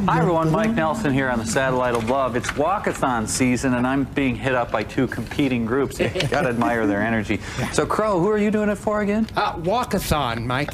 Hi everyone, Mike Nelson here on the Satellite of Love. It's walkathon season and I'm being hit up by two competing groups. You gotta admire their energy. So Crow, who are you doing it for again? Walkathon, Mike.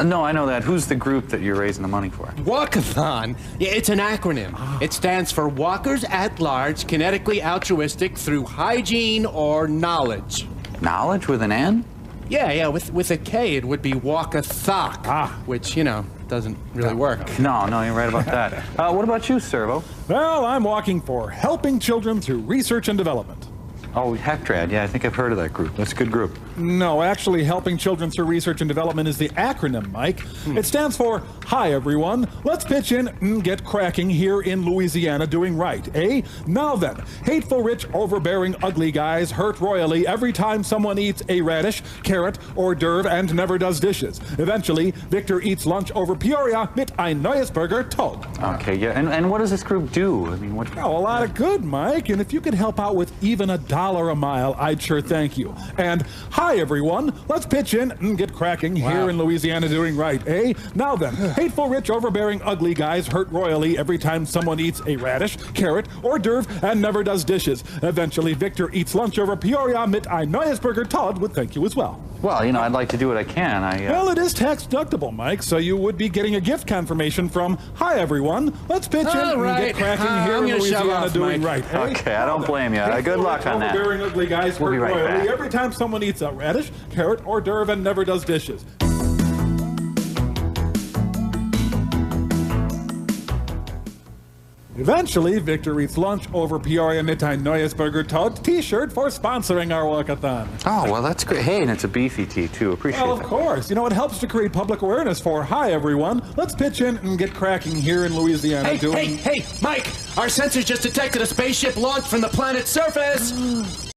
No, I know that. Who's the group that you're raising the money for? Walkathon? Yeah, it's an acronym. It stands for Walkers at Large, Kinetically Altruistic Through Hygiene or Knowledge. Knowledge with an N? Yeah, with a K it would be Walkathoc, which, you know, doesn't really work. No, you're right about that. What about you, Servo? Well, I'm walking for helping children through research and development. Oh, HECDRAD. Yeah, I think I've heard of that group. That's a good group. No, actually, helping children through research and development is the acronym, Mike. It stands for, hi, everyone. Let's pitch in and get cracking here in Louisiana doing right, eh? Now then, hateful, rich, overbearing, ugly guys hurt royally every time someone eats a radish, carrot, hors d'oeuvre and never does dishes. Eventually, Victor eats lunch over Peoria mit ein neues Burger Tod. Okay, yeah. And what does this group do? I mean, what? Oh, a lot of good, Mike. And if you could help out with even $1 a mile, I'd sure thank you. And hi, everyone. Let's pitch in and get cracking here in Louisiana doing right, eh? Now then, hateful, rich, overbearing, ugly guys hurt royally every time someone eats a radish, carrot, hors d'oeuvre, and never does dishes. Eventually, Victor eats lunch over Peoria mit ein neues Burger Tod would thank you as well. Well, you know, I'd like to do what I can. Well, it is tax deductible, Mike, so you would be getting a gift confirmation from, hi, everyone. Let's pitch in and get cracking here in Louisiana doing right, eh? Okay, I don't blame you. Good luck on that. Overbearing, ugly guys We'll be hurt right royally back. every time someone eats a radish, carrot, hors d'oeuvre, and never does dishes. Eventually, Victor eats lunch over Peoria mit ein neues Burger Tod t-shirt for sponsoring our walkathon. Oh, well, that's great. Hey, and it's a beefy tee, too. Appreciate Well, of that. course. You know, it helps to create public awareness for, hi, everyone. Let's pitch in and get cracking here in Louisiana Hey, Mike! Our sensors just detected a spaceship launched from the planet's surface!